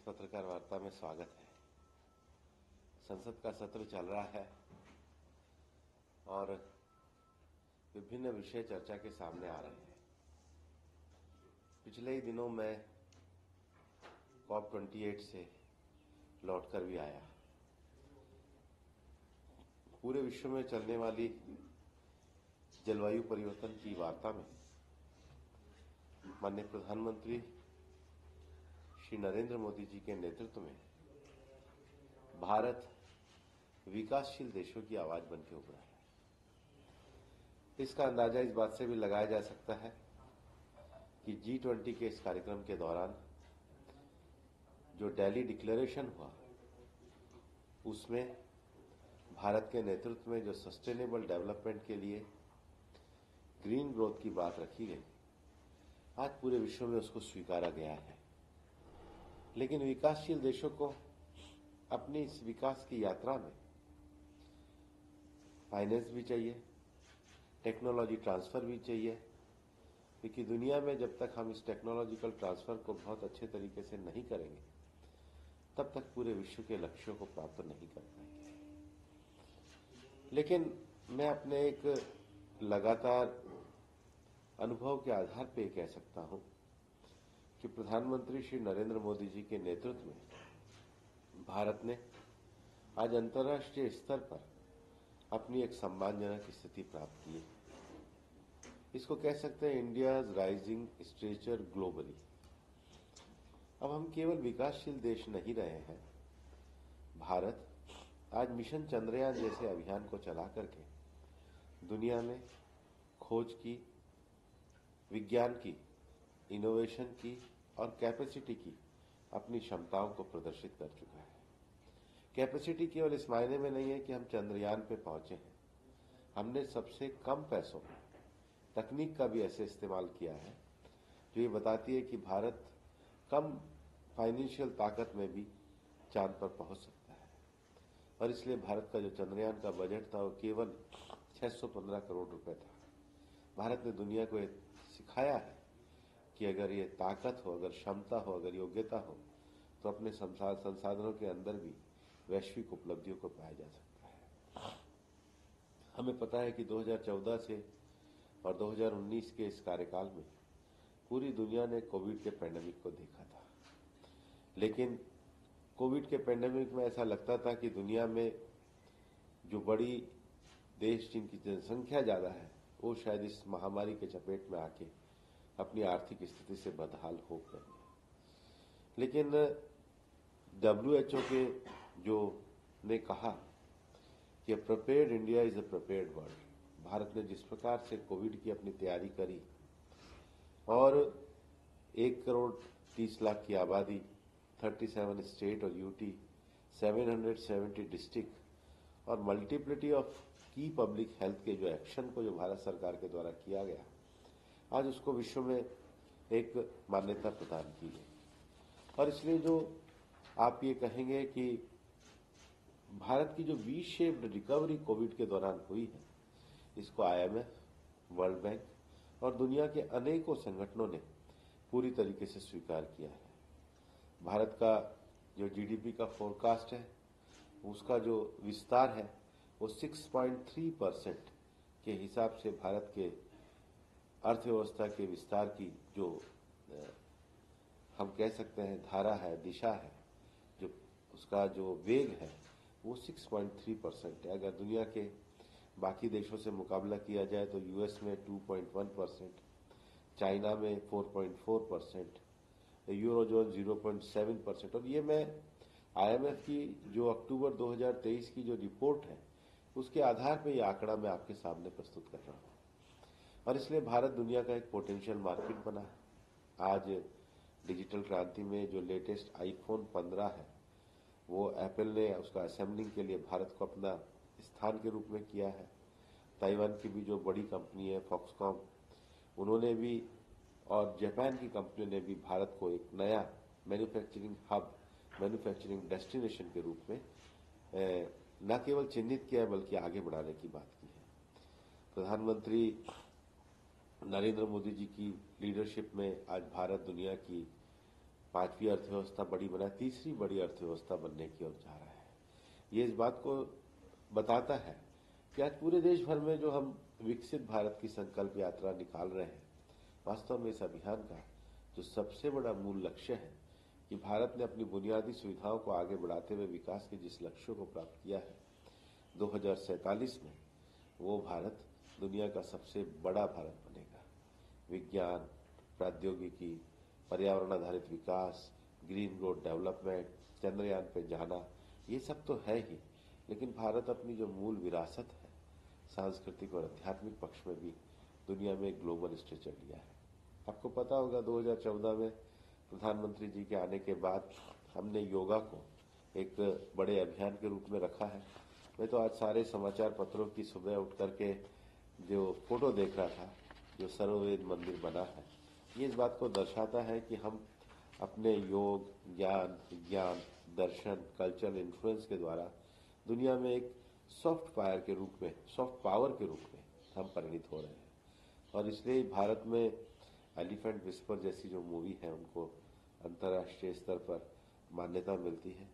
इस पत्रकार वार्ता में स्वागत है। संसद का सत्र चल रहा है और विभिन्न विषय चर्चा के सामने आ रहे हैं। पिछले ही दिनों मैं COP28 से लौटकर भी आया। पूरे विश्व में चलने वाली जलवायु परिवर्तन की वार्ता में माननीय प्रधानमंत्री श्री नरेंद्र मोदी जी के नेतृत्व में भारत विकासशील देशों की आवाज बनकर उभरा है। इसका अंदाजा इस बात से भी लगाया जा सकता है कि G20 के इस कार्यक्रम के दौरान जो दिल्ली डिक्लेरेशन हुआ उसमें भारत के नेतृत्व में जो सस्टेनेबल डेवलपमेंट के लिए ग्रीन ग्रोथ की बात रखी गई, आज पूरे विश्व में उसको स्वीकारा गया है। लेकिन विकासशील देशों को अपनी इस विकास की यात्रा में फाइनेंस भी चाहिए, टेक्नोलॉजी ट्रांसफर भी चाहिए, क्योंकि दुनिया में जब तक हम इस टेक्नोलॉजिकल ट्रांसफर को बहुत अच्छे तरीके से नहीं करेंगे तब तक पूरे विश्व के लक्ष्यों को प्राप्त नहीं कर पाएंगे। लेकिन मैं अपने एक लगातार अनुभव के आधार पर कह सकता हूं कि प्रधानमंत्री श्री नरेंद्र मोदी जी के नेतृत्व में भारत ने आज अंतर्राष्ट्रीय स्तर पर अपनी एक सम्मानजनक स्थिति प्राप्त की है। इसको कह सकते हैं इंडियाज राइजिंग स्टेचर ग्लोबली। अब हम केवल विकासशील देश नहीं रहे हैं। भारत आज मिशन चंद्रयान जैसे अभियान को चला करके दुनिया में खोज की, विज्ञान की, इनोवेशन की और कैपेसिटी की अपनी क्षमताओं को प्रदर्शित कर चुका है। कैपेसिटी केवल इस मायने में नहीं है कि हम चंद्रयान पे पहुंचे हैं। हमने सबसे कम पैसों में तकनीक का भी ऐसे इस्तेमाल किया है जो ये बताती है कि भारत कम फाइनेंशियल ताकत में भी चांद पर पहुंच सकता है। और इसलिए भारत का जो चंद्रयान का बजट था वो केवल 615 करोड़ रुपए था। भारत ने दुनिया को सिखाया है कि अगर ये ताकत हो, अगर क्षमता हो, अगर योग्यता हो तो अपने संसाधनों के अंदर भी वैश्विक उपलब्धियों को पाया जा सकता है। हमें पता है कि 2014 से और 2019 के इस कार्यकाल में पूरी दुनिया ने कोविड के पैंडेमिक को देखा था। लेकिन कोविड के पैंडेमिक में ऐसा लगता था कि दुनिया में जो बड़ी देश जिनकी जनसंख्या ज्यादा है वो शायद इस महामारी के चपेट में आके अपनी आर्थिक स्थिति से बदहाल हो गए। लेकिन WHO के जो ने कहा कि prepared India is a prepared world. Bharat ने जिस प्रकार से कोविड की अपनी तैयारी करी और 1 करोड़ 30 लाख की आबादी, 37 स्टेट और यूटी, 770 डिस्ट्रिक्ट और मल्टीप्लिटी ऑफ की पब्लिक हेल्थ के जो एक्शन को जो भारत सरकार के द्वारा किया गया, आज उसको विश्व में एक मान्यता प्रदान की गई। और इसलिए जो आप ये कहेंगे कि भारत की जो वी शेप्ड रिकवरी कोविड के दौरान हुई है, इसको IMF, वर्ल्ड बैंक और दुनिया के अनेकों संगठनों ने पूरी तरीके से स्वीकार किया है। भारत का जो GDP का फोरकास्ट है उसका जो विस्तार है वो 6.3% के हिसाब से भारत के अर्थव्यवस्था के विस्तार की जो हम कह सकते हैं धारा है, दिशा है, जो उसका जो वेग है वो 6.3% है। अगर दुनिया के बाकी देशों से मुकाबला किया जाए तो US में 2.1%, चाइना में 4.4%, यूरोजोन 0.7%। और ये मैं IMF की जो अक्टूबर 2023 की जो रिपोर्ट है उसके आधार पर यह आंकड़ा मैं आपके सामने प्रस्तुत कर रहा हूं। और इसलिए भारत दुनिया का एक पोटेंशियल मार्केट बना है। आज डिजिटल क्रांति में जो लेटेस्ट iPhone 15 है वो एप्पल ने उसका असेंबलिंग के लिए भारत को अपना स्थान के रूप में किया है। ताइवान की भी जो बड़ी कंपनी है फॉक्सकॉम, उन्होंने भी और जापान की कंपनी ने भी भारत को एक नया मैन्युफैक्चरिंग हब, मैन्युफैक्चरिंग डेस्टिनेशन के रूप में न केवल चिन्हित किया बल्कि आगे बढ़ाने की बात की है। प्रधानमंत्री नरेंद्र मोदी जी की लीडरशिप में आज भारत दुनिया की 5वीं अर्थव्यवस्था बड़ी बनाए, तीसरी बड़ी अर्थव्यवस्था बनने की ओर जा रहा है। ये इस बात को बताता है कि आज पूरे देश भर में जो हम विकसित भारत की संकल्प यात्रा निकाल रहे हैं, वास्तव में इस अभियान का जो सबसे बड़ा मूल लक्ष्य है कि भारत ने अपनी बुनियादी सुविधाओं को आगे बढ़ाते हुए विकास के जिस लक्ष्यों को प्राप्त किया है 2047 में, वो भारत दुनिया का सबसे बड़ा भारत बनेगा। विज्ञान, प्रौद्योगिकी, पर्यावरण आधारित विकास, ग्रीन रोड डेवलपमेंट, चंद्रयान पे जाना, ये सब तो है ही, लेकिन भारत अपनी जो मूल विरासत है, सांस्कृतिक और आध्यात्मिक पक्ष में भी दुनिया में एक ग्लोबल स्टेचर लिया है। आपको पता होगा 2014 में प्रधानमंत्री जी के आने के बाद हमने योगा को एक बड़े अभियान के रूप में रखा है। मैं तो आज सारे समाचार पत्रों की सुबह उठ करके जो फोटो देख रहा था, जो सर्ववेद मंदिर बना है, ये इस बात को दर्शाता है कि हम अपने योग, ज्ञान, विज्ञान, दर्शन, कल्चरल इन्फ्लुएंस के द्वारा दुनिया में एक सॉफ्ट पावर के रूप में हम परिणित हो रहे हैं। और इसलिए भारत में एलिफेंट विस्पर जैसी जो मूवी है, उनको अंतर्राष्ट्रीय स्तर पर मान्यता मिलती है।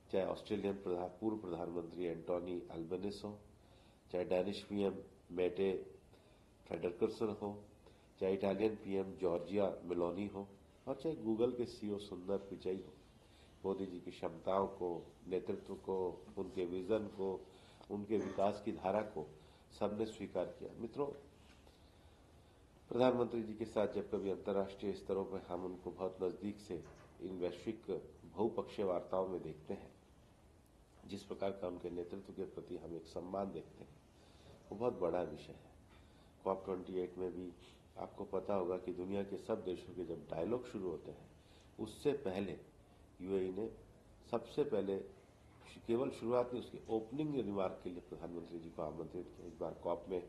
चाहे ऑस्ट्रेलियन पूर्व प्रधानमंत्री एंटोनी अल्बनीज हो, चाहे डैनिश पीएम मेटे फ्रेडरिकसन हो, चाहे इटालियन पीएम जॉर्जिया मेलोनी हो, और चाहे गूगल के सीईओ सुंदर पिचाई हो, मोदी जी की क्षमताओं को, नेतृत्व को, उनके विजन को, उनके विकास की धारा को सबने स्वीकार किया। मित्रों, प्रधानमंत्री जी के साथ जब कभी अंतर्राष्ट्रीय स्तरों पर हम उनको बहुत नजदीक से इन वैश्विक बहुपक्षीय वार्ताओं में देखते हैं, जिस प्रकार का उनके नेतृत्व के प्रति हम एक सम्मान देखते हैं, वो बहुत बड़ा विषय है। COP28 में भी आपको पता होगा कि दुनिया के सब देशों के जब डायलॉग शुरू होते हैं, उससे पहले यूएई ने सबसे पहले केवल शुरुआत में उसके ओपनिंग रिमार्क के लिए प्रधानमंत्री जी को आमंत्रित किया। इस बार कॉप में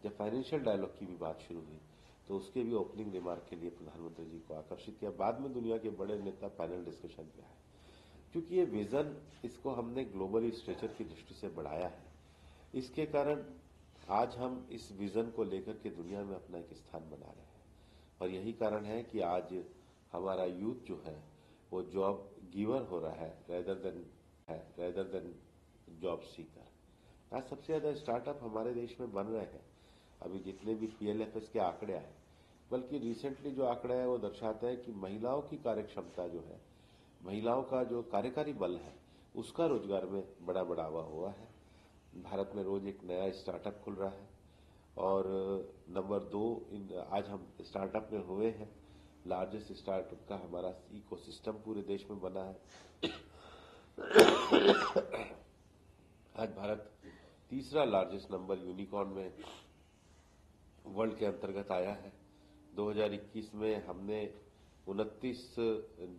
जब फाइनेंशियल डायलॉग की भी बात शुरू हुई, तो उसके भी ओपनिंग रिमार्क के लिए प्रधानमंत्री जी को आकर्षित किया। बाद में दुनिया के बड़े नेता पैनल डिस्कशन पे आए। क्योंकि ये विजन, इसको हमने ग्लोबली स्ट्रेचर की दृष्टि से बढ़ाया है, इसके कारण आज हम इस विजन को लेकर के दुनिया में अपना एक स्थान बना रहे हैं। और यही कारण है कि आज हमारा यूथ जो है वो जॉब गिवर हो रहा है रेदर देन जॉब सीकर। आज सबसे ज्यादा स्टार्टअप हमारे देश में बन रहे हैं। अभी जितने भी PLFS के आंकड़े आए, बल्कि रिसेंटली जो आंकड़ा है वो दर्शाता है कि महिलाओं की कार्यक्षमता जो है, महिलाओं का जो कार्यकारी बल है, उसका रोजगार में बड़ा बढ़ावा हुआ है। भारत में रोज एक नया स्टार्टअप खुल रहा है। और नंबर 2 आज हम स्टार्टअप में हुए हैं। लार्जेस्ट स्टार्टअप का हमारा इकोसिस्टम पूरे देश में बना है। आज भारत तीसरा लार्जेस्ट नंबर यूनिकॉर्न में वर्ल्ड के अंतर्गत आया है। 2021 में हमने 29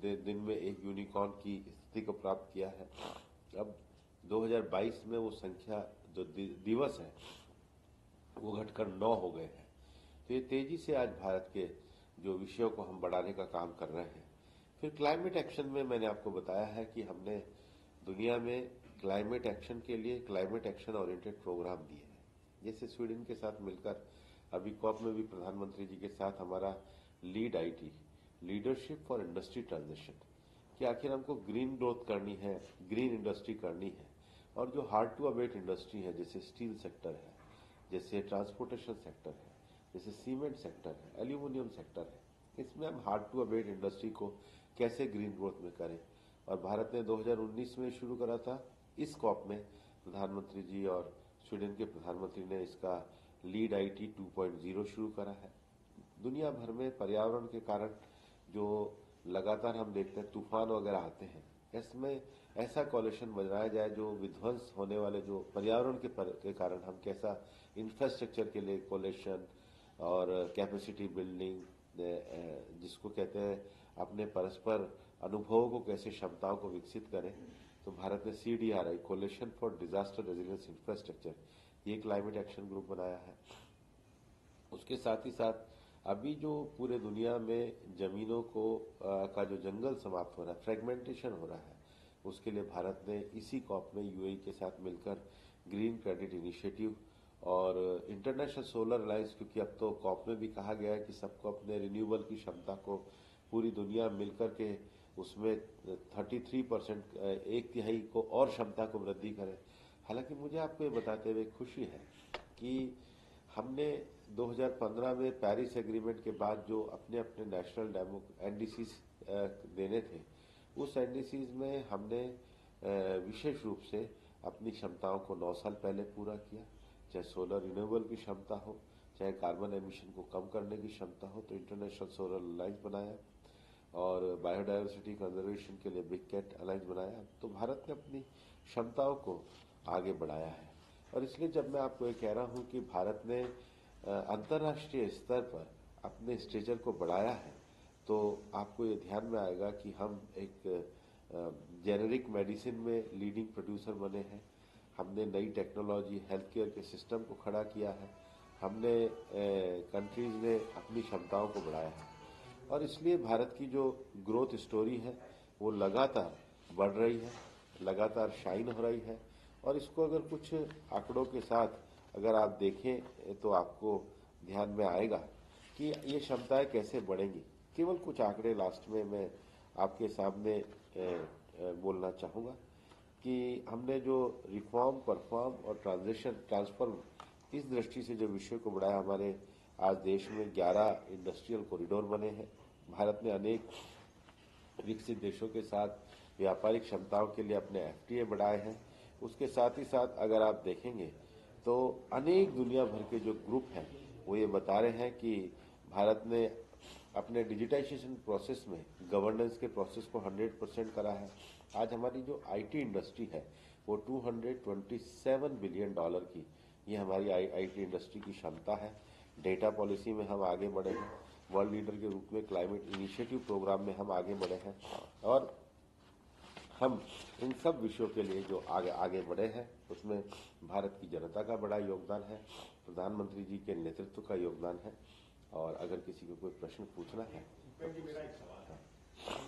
दिन में एक यूनिकॉर्न की स्थिति को प्राप्त किया है। अब 2022 में वो संख्या जो दिवस है वो घटकर 9 हो गए हैं। तो ये तेजी से आज भारत के जो विषयों को हम बढ़ाने का काम कर रहे हैं। फिर क्लाइमेट एक्शन में मैंने आपको बताया है कि हमने दुनिया में क्लाइमेट एक्शन के लिए क्लाइमेट एक्शन ओरिएंटेड प्रोग्राम दिए हैं। जैसे स्वीडन के साथ मिलकर अभी कॉप में भी प्रधानमंत्री जी के साथ हमारा लीडरशिप फॉर इंडस्ट्री ट्रांजिशन, कि आखिर हमको ग्रीन ग्रोथ करनी है, ग्रीन इंडस्ट्री करनी है। और जो हार्ड टू अबेट इंडस्ट्री है, जैसे स्टील सेक्टर है, जैसे ट्रांसपोर्टेशन सेक्टर है, जैसे सीमेंट सेक्टर है, एल्यूमिनियम सेक्टर है, इसमें हम हार्ड टू अबेट इंडस्ट्री को कैसे ग्रीन ग्रोथ में करें। और भारत ने 2019 में शुरू करा था। इस कॉप में प्रधानमंत्री जी और स्वीडन के प्रधानमंत्री ने इसका लीड IT 2.0 शुरू करा है। दुनिया भर में पर्यावरण के कारण जो लगातार हम देखते हैं तूफान वगैरह आते हैं, इसमें ऐसा कॉलेशन बनाया जाए जो विध्वंस होने वाले जो पर्यावरण के कारण हम कैसा इंफ्रास्ट्रक्चर के लिए कॉलेशन और कैपेसिटी बिल्डिंग, जिसको कहते हैं अपने परस्पर अनुभवों को कैसे क्षमताओं को विकसित करें। तो भारत ने CDRI coalition for disaster resilience infrastructure, ये क्लाइमेट एक्शन ग्रुप बनाया है। उसके साथ ही साथ अभी जो पूरे दुनिया में जमीनों को का जो जंगल समाप्त हो रहा है, फ्रेगमेंटेशन हो रहा है, उसके लिए भारत ने इसी कॉप में UAE के साथ मिलकर ग्रीन क्रेडिट इनिशिएटिव और इंटरनेशनल सोलर अलायंस, क्योंकि अब तो कॉप में भी कहा गया है कि सबको अपने रिन्यूएबल की क्षमता को पूरी दुनिया मिलकर के उसमें 33%, एक तिहाई को और क्षमता को वृद्धि करे। हालांकि मुझे आपको ये बताते हुए खुशी है कि हमने 2015 में पेरिस एग्रीमेंट के बाद जो अपने अपने नेशनल एनडीसीज देने थे, उस एनडीसीज में हमने विशेष रूप से अपनी क्षमताओं को 9 साल पहले पूरा किया। चाहे सोलर रिन्यूएबल की क्षमता हो, चाहे कार्बन एमिशन को कम करने की क्षमता हो, तो इंटरनेशनल सोलर अलायंस बनाया और बायोडायवर्सिटी कंजर्वेशन के लिए बिग कैट अलायंस बनाया। तो भारत ने अपनी क्षमताओं को आगे बढ़ाया है। और इसलिए जब मैं आपको ये कह रहा हूं कि भारत ने अंतर्राष्ट्रीय स्तर पर अपने स्टेचर को बढ़ाया है, तो आपको ये ध्यान में आएगा कि हम एक जेनेरिक मेडिसिन में लीडिंग प्रोड्यूसर बने हैं। हमने नई टेक्नोलॉजी हेल्थ केयर के सिस्टम को खड़ा किया है। हमने कंट्रीज ने अपनी क्षमताओं को बढ़ाया है और इसलिए भारत की जो ग्रोथ स्टोरी है वो लगातार बढ़ रही है, लगातार शाइन हो रही है। और इसको अगर कुछ आंकड़ों के साथ अगर आप देखें तो आपको ध्यान में आएगा कि ये क्षमताएं कैसे बढ़ेंगी। केवल कुछ आंकड़े लास्ट में मैं आपके सामने बोलना चाहूँगा कि हमने जो रिफॉर्म, परफॉर्म और ट्रांसफॉर्म, इस दृष्टि से जो विषय को बढ़ाया, हमारे आज देश में 11 इंडस्ट्रियल कॉरिडोर बने हैं। भारत ने अनेक विकसित देशों के साथ व्यापारिक क्षमताओं के लिए अपने एफटीए बढ़ाए हैं। उसके साथ ही साथ अगर आप देखेंगे तो अनेक दुनिया भर के जो ग्रुप हैं वो ये बता रहे हैं कि भारत ने अपने डिजिटाइजेशन प्रोसेस में गवर्नेंस के प्रोसेस को 100% करा है। आज हमारी जो आईटी इंडस्ट्री है वो $227 बिलियन की, ये हमारी आईटी इंडस्ट्री की क्षमता है। डेटा पॉलिसी में हम आगे बढ़े हैं, वर्ल्ड लीडर के रूप में क्लाइमेट इनिशिएटिव प्रोग्राम में हम आगे बढ़े हैं और हम इन सब विषयों के लिए जो आगे बढ़े हैं उसमें भारत की जनता का बड़ा योगदान है, प्रधानमंत्री जी के नेतृत्व का योगदान है। और अगर किसी को कोई प्रश्न पूछना है तो मेरा एक सवाल है।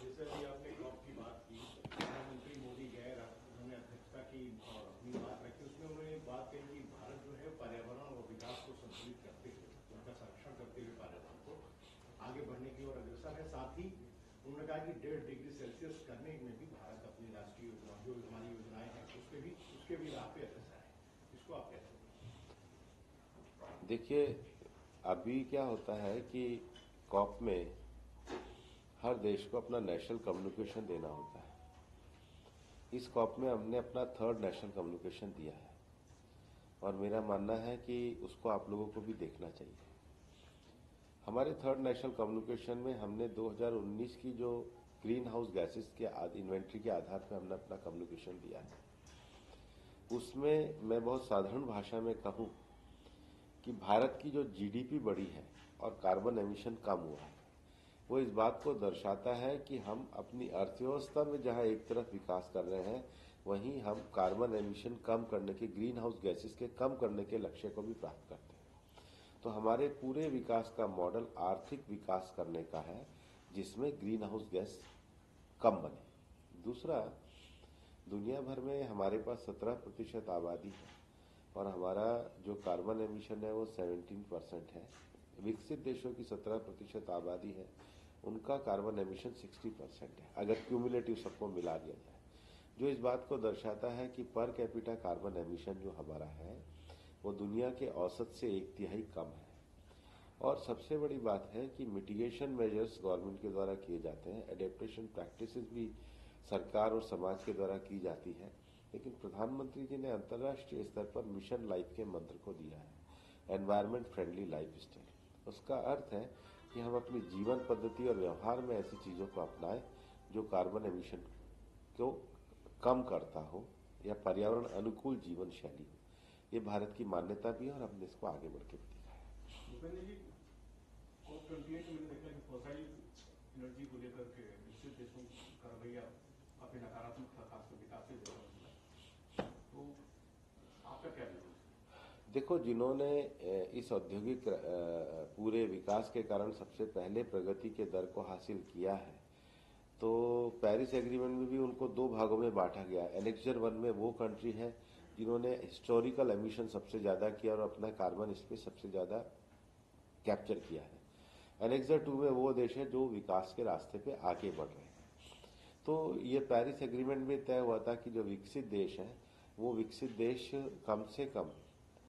जैसे अभी आपने कॉप की बात की, प्रधानमंत्री मोदी गए, उन्होंने अध्यक्षता की और अपनी बात रखी। उसमें उन्होंने बात कही कि भारत जो है पर्यावरण और विकास को संतुलित करते हुए, उनका संरक्षण करते हुए पर्यावरण को आगे बढ़ने की ओर अग्रसर है। साथ ही उन्होंने कहा कि 1.5 डिग्री सेल्सियस करने में भी भारत अपनी राष्ट्रीय योजना, जो हमारी योजनाएं हैं, उसके भी राह पे अग्रसर है। इसको आप कैसे देखिए, अभी क्या होता है कि कॉप में हर देश को अपना नेशनल कम्युनिकेशन देना होता है। इस कॉप में हमने अपना 3rd नेशनल कम्युनिकेशन दिया है और मेरा मानना है कि उसको आप लोगों को भी देखना चाहिए। हमारे 3rd नेशनल कम्युनिकेशन में हमने 2019 की जो ग्रीन हाउस गैसेस के इन्वेंट्री के आधार पर हमने अपना कम्युनिकेशन दिया है। उसमें मैं बहुत साधारण भाषा में कहूं कि भारत की जो जीडीपी बढ़ी है और कार्बन एमिशन कम हुआ है, वो इस बात को दर्शाता है कि हम अपनी अर्थव्यवस्था में जहां एक तरफ विकास कर रहे हैं, वहीं हम कार्बन एमिशन कम करने के, ग्रीन हाउस गैसेस के कम करने के लक्ष्य को भी प्राप्त करते हैं। तो हमारे पूरे विकास का मॉडल आर्थिक विकास करने का है जिसमें ग्रीन हाउस गैस कम बने। दूसरा, दुनिया भर में हमारे पास 17% आबादी है और हमारा जो कार्बन एमिशन है वो 17% है। विकसित देशों की 17% आबादी है, उनका कार्बन एमिशन 60% है, अगर क्यूमुलेटिव सबको मिला दिया जाए, जो इस बात को दर्शाता है कि पर कैपिटा कार्बन एमिशन जो हमारा है वो दुनिया के औसत से 1/3 कम है। और सबसे बड़ी बात है कि मिटिगेशन मेजर्स गवर्नमेंट के द्वारा किए जाते हैं, एडेप्टेशन प्रैक्टिसेस भी सरकार और समाज के द्वारा की जाती है। लेकिन प्रधानमंत्री जी ने अंतर्राष्ट्रीय स्तर पर मिशन लाइफ के मंत्र को दिया है, एनवायरमेंट फ्रेंडली लाइफ स्टाइल। उसका अर्थ है कि हम अपनी जीवन पद्धति और व्यवहार में ऐसी चीजों को अपनाएं जो कार्बन एमिशन को कम करता हो या पर्यावरण अनुकूल जीवन शैली हो। ये भारत की मान्यता भी है और हमने इसको आगे बढ़ के भी दिखाया है। भूपेंद्र जी, COP28 में देखा कि फॉसिल एनर्जी को लेकर के विकसित देशों का रवैया काफी नकारात्मक था, खासकर विकासशील देशों में। तो आपका क्या व्यू? देखो, जिन्होंने इस औद्योगिक पूरे विकास के कारण सबसे पहले प्रगति के दर को हासिल किया है, तो पेरिस एग्रीमेंट में भी उनको 2 भागों में बांटा गया। एनेक्सर 1 में वो कंट्री है जिन्होंने हिस्टोरिकल एमिशन सबसे ज्यादा किया और अपना कार्बन स्पेस सबसे ज्यादा कैप्चर किया है। एनेक्सर 2 में वो देश है जो विकास के रास्ते पे आगे बढ़ रहे हैं। तो ये पेरिस एग्रीमेंट में तय हुआ था कि जो विकसित देश है वो विकसित देश कम से कम